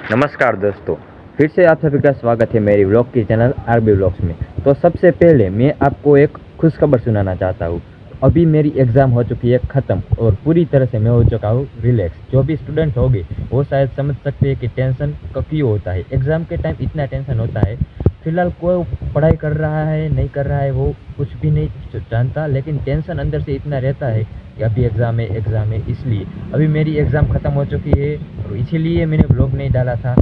नमस्कार दोस्तों, फिर से आप सभी का स्वागत है मेरी व्लॉग की चैनल आरबी व्लॉग्स में। तो सबसे पहले मैं आपको एक खुशखबर सुनाना चाहता हूँ। अभी मेरी एग्ज़ाम हो चुकी है ख़त्म और पूरी तरह से मैं हो चुका हूँ रिलैक्स। जो भी स्टूडेंट होंगे वो शायद समझ सकते हैं कि टेंशन क्यों होता है। एग्ज़ाम के टाइम इतना टेंशन होता है। फ़िलहाल कोई पढ़ाई कर रहा है नहीं कर रहा है वो कुछ भी नहीं जानता, लेकिन टेंशन अंदर से इतना रहता है कि अभी एग्ज़ाम है इसलिए। अभी मेरी एग्ज़ाम ख़त्म हो चुकी है और इसीलिए मैंने व्लॉग नहीं डाला था।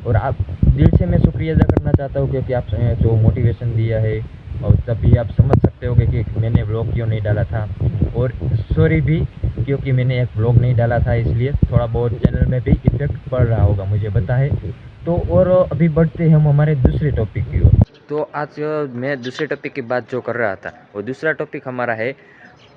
और आप दिल से मैं शुक्रिया अदा करना चाहता हूँ क्योंकि आप जो मोटिवेशन दिया है, और तभी आप समझ सकते होगे कि मैंने व्लॉग क्यों नहीं डाला था। और सॉरी भी क्योंकि मैंने एक व्लॉग नहीं डाला था, इसलिए थोड़ा बहुत चैनल में भी इफेक्ट पड़ रहा होगा मुझे पता है। तो और अभी बढ़ते हैं हम हमारे दूसरे टॉपिक की ओर। तो आज मैं दूसरे टॉपिक की बात जो कर रहा था वो दूसरा टॉपिक हमारा है।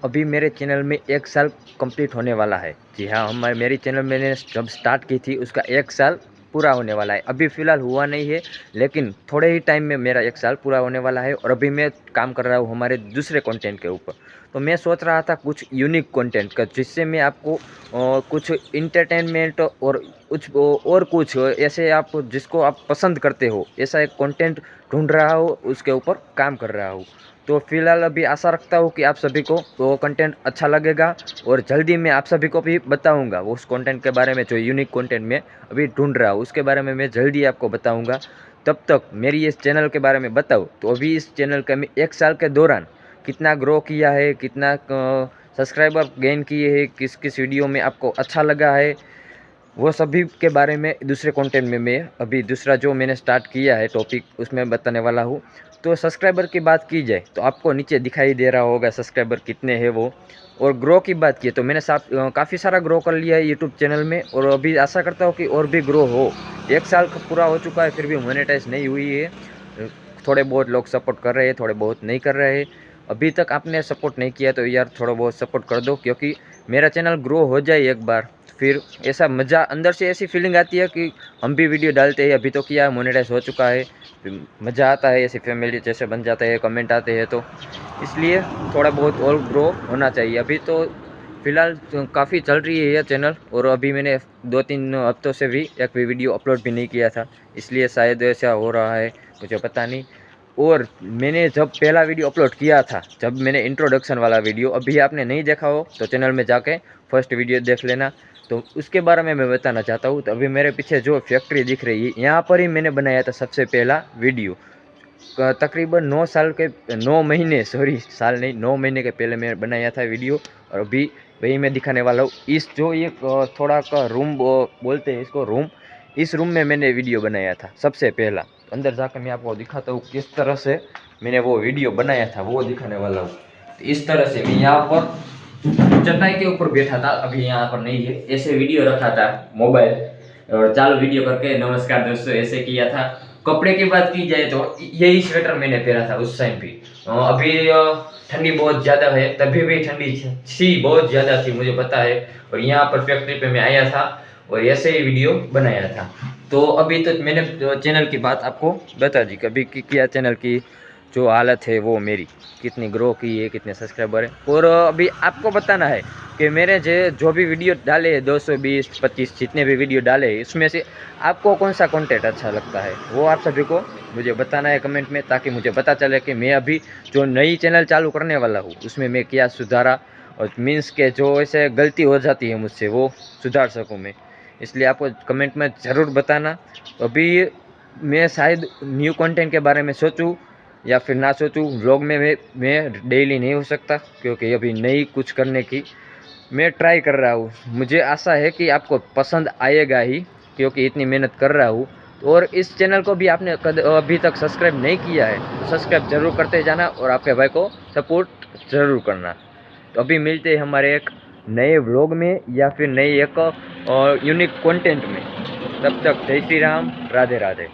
अभी मेरे चैनल में 1 साल कंप्लीट होने वाला है। जी हाँ, हमारे मेरी चैनल मैंने जब स्टार्ट की थी उसका 1 साल पूरा होने वाला है। अभी फ़िलहाल हुआ नहीं है, लेकिन थोड़े ही टाइम में मेरा 1 साल पूरा होने वाला है और अभी मैं काम कर रहा हूँ हमारे दूसरे कंटेंट के ऊपर। तो मैं सोच रहा था कुछ यूनिक कंटेंट का, जिससे मैं आपको कुछ एंटरटेनमेंट और कुछ ऐसे आप जिसको आप पसंद करते हो ऐसा एक कंटेंट ढूँढ रहा हूँ, उसके ऊपर काम कर रहा हूँ। तो फिलहाल अभी आशा रखता हूँ कि आप सभी को वो कंटेंट अच्छा लगेगा और जल्दी मैं आप सभी को भी बताऊँगा वो उस कंटेंट के बारे में। जो यूनिक कंटेंट मैं अभी ढूंढ रहा हूँ उसके बारे में मैं जल्दी आपको बताऊँगा। तब तक मेरी इस चैनल के बारे में बताऊँ तो अभी इस चैनल का मैं 1 साल के दौरान कितना ग्रो किया है, कितना सब्सक्राइबर गेन किए हैं, किस किस वीडियो में आपको अच्छा लगा है, वो सभी के बारे में दूसरे कंटेंट में मैं अभी दूसरा जो मैंने स्टार्ट किया है टॉपिक उसमें बताने वाला हूँ। तो सब्सक्राइबर की बात की जाए तो आपको नीचे दिखाई दे रहा होगा सब्सक्राइबर कितने हैं वो। और ग्रो की बात की तो मैंने काफ़ी सारा ग्रो कर लिया है यूट्यूब चैनल में और अभी आशा करता हूँ कि और भी ग्रो हो। 1 साल पूरा हो चुका है फिर भी मोनेटाइज नहीं हुई है। थोड़े बहुत लोग सपोर्ट कर रहे हैं, थोड़े बहुत नहीं कर रहे हैं। अभी तक आपने सपोर्ट नहीं किया तो यार थोड़ा बहुत सपोर्ट कर दो, क्योंकि मेरा चैनल ग्रो हो जाए एक बार फिर ऐसा मज़ा अंदर से ऐसी फीलिंग आती है कि हम भी वीडियो डालते हैं। अभी तो क्या मोनेटाइज हो चुका है, मज़ा आता है, ऐसी फैमिली जैसे बन जाते हैं, कमेंट आते हैं, तो इसलिए थोड़ा बहुत और ग्रो होना चाहिए। अभी तो फ़िलहाल काफ़ी चल रही है ये चैनल और अभी मैंने 2-3 हफ्तों से भी एक भी वीडियो अपलोड भी नहीं किया था, इसलिए शायद ऐसा हो रहा है, मुझे पता नहीं। और मैंने जब पहला वीडियो अपलोड किया था, जब मैंने इंट्रोडक्शन वाला वीडियो, अभी आपने नहीं देखा हो तो चैनल में जाके फर्स्ट वीडियो देख लेना। तो उसके बारे में मैं बताना चाहता हूँ। तो अभी मेरे पीछे जो फैक्ट्री दिख रही है यहाँ पर ही मैंने बनाया था सबसे पहला वीडियो। तकरीबन 9 साल के 9 महीने, सॉरी साल नहीं, 9 महीने के पहले मैं बनाया था वीडियो और अभी वही मैं दिखाने वाला हूँ। इस जो ये थोड़ा का रूम बोलते हैं इसको, रूम, इस रूम में मैंने वीडियो बनाया था सबसे पहला। अंदर जाकर मैं आपको दिखाता हूँ किस तरह से मैंने वो वीडियो बनाया था, वो दिखाने वाला हूँ। तो इस तरह से मैं यहाँ पर चटाई के ऊपर बैठा था, अभी यहाँ पर नहीं है, ऐसे वीडियो रखा था मोबाइल और चालू वीडियो करके नमस्कार दोस्तों ऐसे किया था। कपड़े की बात की जाए तो यही स्वेटर मैंने पहना था उस टाइम पे। अभी ठंडी बहुत ज़्यादा है, तभी भी ठंडी थी, बहुत ज़्यादा थी मुझे पता है। और यहाँ पर फैक्ट्री पे मैं आया था और ऐसे ही वीडियो बनाया था। तो अभी तो मैंने चैनल की बात आपको बता दी, कभी किया चैनल की जो हालत है वो मेरी, कितनी ग्रो की है, कितने सब्सक्राइबर है। और अभी आपको बताना है कि मेरे जो भी वीडियो डाले हैं, 220-25 जितने भी वीडियो डाले हैं, इसमें से आपको कौन सा कंटेंट अच्छा लगता है वो आप सभी को मुझे बताना है कमेंट में, ताकि मुझे पता चले कि मैं अभी जो नई चैनल चालू करने वाला हूँ उसमें मैं क्या सुधारा, और मीन्स के जो ऐसे गलती हो जाती है मुझसे वो सुधार सकूँ मैं। इसलिए आपको कमेंट में ज़रूर बताना। अभी मैं शायद न्यू कंटेंट के बारे में सोचूं या फिर ना सोचूं। व्लॉग में मैं डेली नहीं हो सकता क्योंकि अभी नई कुछ करने की मैं ट्राई कर रहा हूँ। मुझे आशा है कि आपको पसंद आएगा ही, क्योंकि इतनी मेहनत कर रहा हूँ। और इस चैनल को भी आपने अभी तक सब्सक्राइब नहीं किया है तो सब्सक्राइब ज़रूर करते जाना और आपके भाई को सपोर्ट ज़रूर करना। तो अभी मिलते हैं हमारे एक नए व्लॉग में या फिर नए एक यूनिक कंटेंट में। तब तक जय श्री राम, राधे राधे।